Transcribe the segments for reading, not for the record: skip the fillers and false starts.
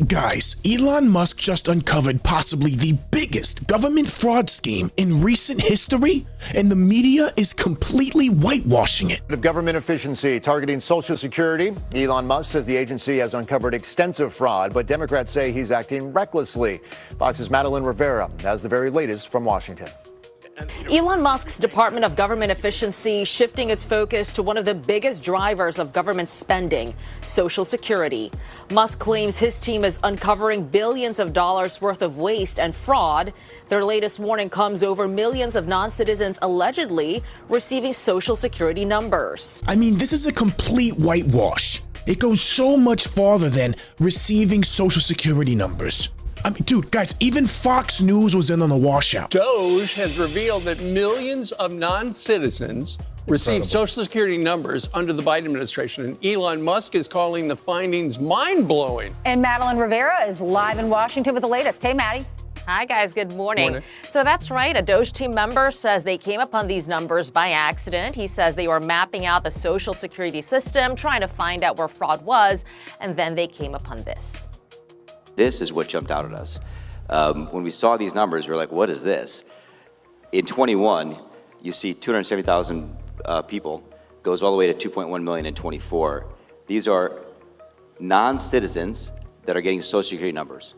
Guys, Elon Musk just uncovered possibly the biggest government fraud scheme in recent history, and the media is completely whitewashing it. Of government efficiency targeting Social Security, Elon Musk says the agency has uncovered extensive fraud, but Democrats say he's acting recklessly. Fox's Madeline Rivera has the very latest from Washington. Elon Musk's Department of Government Efficiency shifting its focus to one of the biggest drivers of government spending, Social Security. Musk claims his team is uncovering billions of dollars worth of waste and fraud. Their latest warning comes over millions of non-citizens allegedly receiving Social Security numbers. I mean, this is a complete whitewash. It goes so much farther than receiving Social Security numbers. I mean, dude, guys, even Fox News was in on the washout. DOGE has revealed that millions of non-citizens received Social Security numbers under the Biden administration, and Elon Musk is calling the findings mind-blowing. And Madeline Rivera is live in Washington with the latest. Hey, Maddie. Hi, guys. Good morning. So that's right. A DOGE team member says they came upon these numbers by accident. He says they were mapping out the Social Security system, trying to find out where fraud was, and then they came upon this. This is what jumped out at us. When we saw these numbers, we were like, what is this? In 21, you see 270,000 people, goes all the way to 2.1 million in 24. These are non-citizens that are getting Social Security numbers.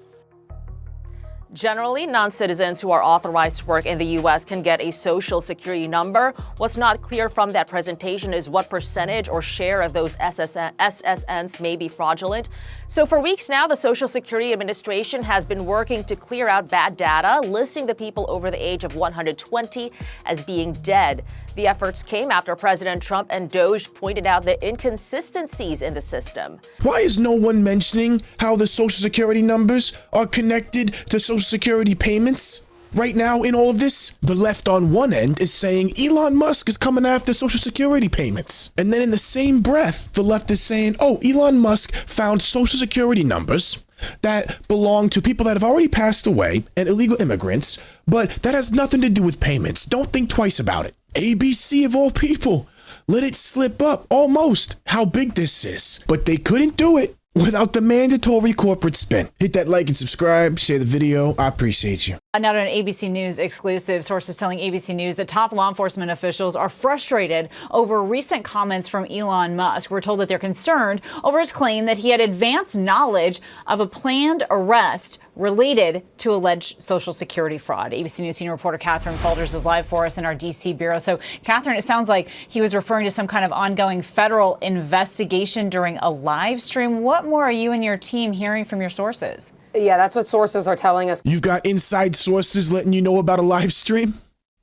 Generally, non-citizens who are authorized to work in the U.S. can get a Social Security number. What's not clear from that presentation is what percentage or share of those SSNs may be fraudulent. So for weeks now, the Social Security Administration has been working to clear out bad data, listing the people over the age of 120 as being dead. The efforts came after President Trump and DOGE pointed out the inconsistencies in the system. Why is no one mentioning how the Social Security numbers are connected to Social Security payments? Right now in all of this, the left on one end is saying Elon Musk is coming after Social Security payments. And then in the same breath, the left is saying, oh, Elon Musk found Social Security numbers that belong to people that have already passed away and illegal immigrants, but that has nothing to do with payments. Don't think twice about it. ABC of all people let it slip up almost how big this is, but they couldn't do it without the mandatory corporate spin. Hit that like and subscribe, share the video. I appreciate you. Now to an ABC News exclusive. Sources telling ABC News that top law enforcement officials are frustrated over recent comments from Elon Musk. We're told that they're concerned over his claim that he had advanced knowledge of a planned arrest related to alleged Social Security fraud. ABC News senior reporter Catherine Falders is live for us in our D.C. bureau. So, Catherine, it sounds like he was referring to some kind of ongoing federal investigation during a live stream. What more are you and your team hearing from your sources? Yeah, that's what sources are telling us. You've got inside sources letting you know about a live stream?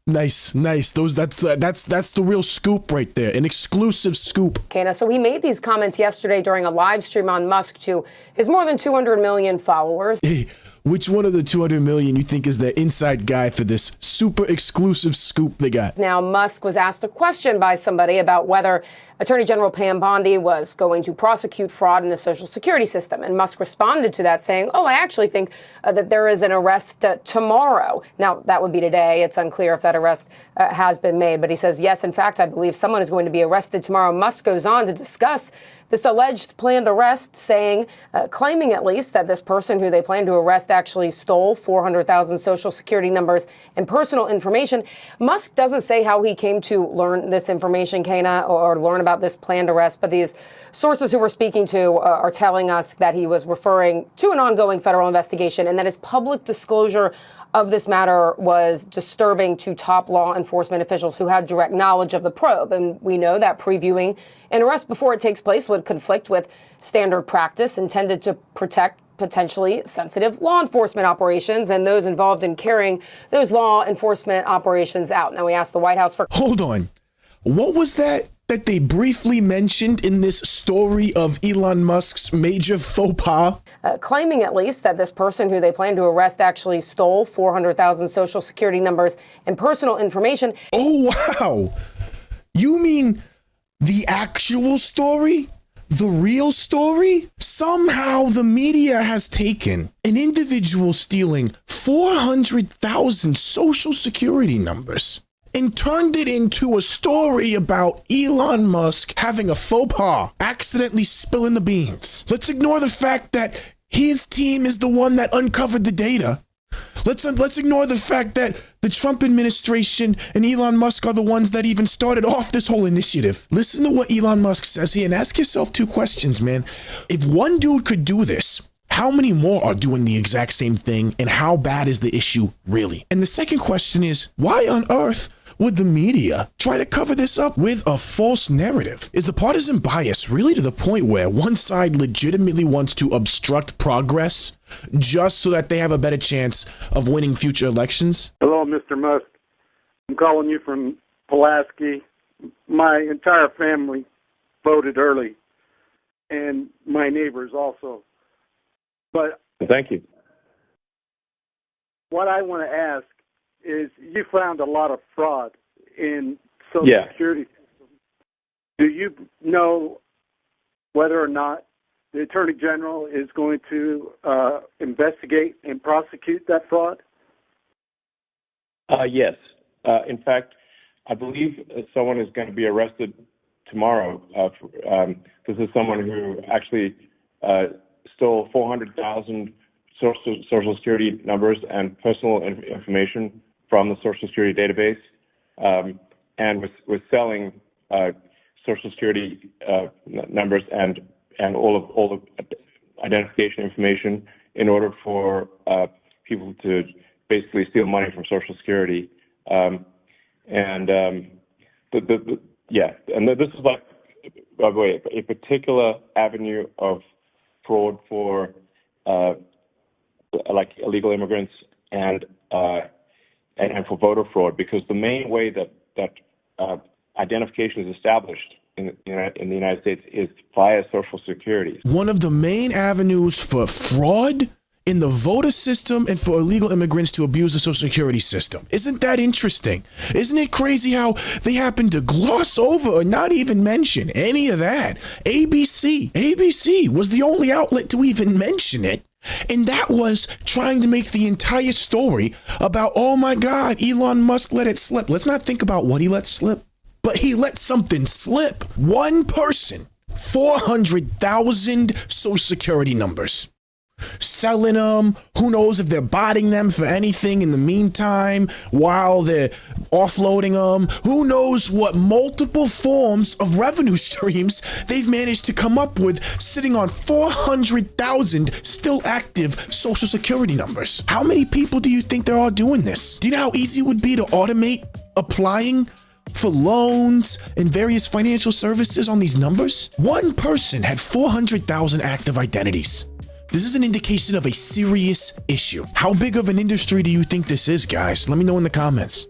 Nice. That's the real scoop right there, an exclusive scoop. Kana, so he made these comments yesterday during a live stream on Musk to his more than 200 million followers. Hey, which one of the 200 million you think is the inside guy for this super exclusive scoop they got? Now, Musk was asked a question by somebody about whether Attorney General Pam Bondi was going to prosecute fraud in the Social Security system. And Musk responded to that saying, oh, I actually think that there is an arrest tomorrow. Now, that would be today. It's unclear if that arrest has been made. But he says, yes, in fact, I believe someone is going to be arrested tomorrow. Musk goes on to discuss this alleged planned arrest, saying, claiming at least that this person who they plan to arrest actually stole 400,000 Social Security numbers and personal information. Musk doesn't say how he came to learn this information, Kana, or learn about this planned arrest, but these sources who we're speaking to are telling us that he was referring to an ongoing federal investigation and that his public disclosure of this matter was disturbing to top law enforcement officials who had direct knowledge of the probe. And we know that previewing an arrest before it takes place would conflict with standard practice intended to protect potentially sensitive law enforcement operations and those involved in carrying those law enforcement operations out. Now, we asked the White House for... Hold on. What was that they briefly mentioned in this story of Elon Musk's major faux pas? Claiming at least that this person who they plan to arrest actually stole 400,000 Social Security numbers and personal information. Oh, wow. You mean the actual story? The real story? Somehow the media has taken an individual stealing 400,000 Social Security numbers and turned it into a story about Elon Musk having a faux pas, accidentally spilling the beans. Let's ignore the fact that His team is the one that uncovered the data. Let's ignore the fact that the Trump administration and Elon Musk are the ones that even started off this whole initiative. Listen to what Elon Musk says here and ask yourself two questions, man. If one dude could do this, how many more are doing the exact same thing, and how bad is the issue really? And the second question is, why on earth would the media try to cover this up with a false narrative? Is the partisan bias really to the point where one side legitimately wants to obstruct progress just so that they have a better chance of winning future elections? Hello, Mr. Musk. I'm calling you from Pulaski. My entire family voted early, and my neighbors also. But thank you. What I want to ask is, you found a lot of fraud in Social Security system. Do you know whether or not the Attorney General is going to investigate and prosecute that fraud? Yes. In fact, I believe someone is going to be arrested tomorrow. This is someone who actually stole 400,000 Social Security numbers and personal information from the Social Security database, and was selling Social Security numbers and all the identification information in order for people to basically steal money from Social Security. And this is like, by the way, a particular avenue of fraud for like illegal immigrants and for voter fraud, because the main way that identification is established in the United States is via Social Security. One of the main avenues for fraud in the voter system and for illegal immigrants to abuse the Social Security system. Isn't that interesting? Isn't it crazy how they happen to gloss over or not even mention any of that? ABC was the only outlet to even mention it. And that was trying to make the entire story about, oh my God, Elon Musk let it slip. Let's not think about what he let slip, but he let something slip. One person, 400,000 Social Security numbers. Selling them, who knows if they're botting them for anything in the meantime while they're offloading them. Who knows what multiple forms of revenue streams they've managed to come up with, sitting on 400,000 still active Social Security numbers. How many people do you think there are doing this? Do you know how easy it would be to automate applying for loans and various financial services on these numbers? One person had 400,000 active identities. This is an indication of a serious issue. How big of an industry do you think this is, guys? Let me know in the comments.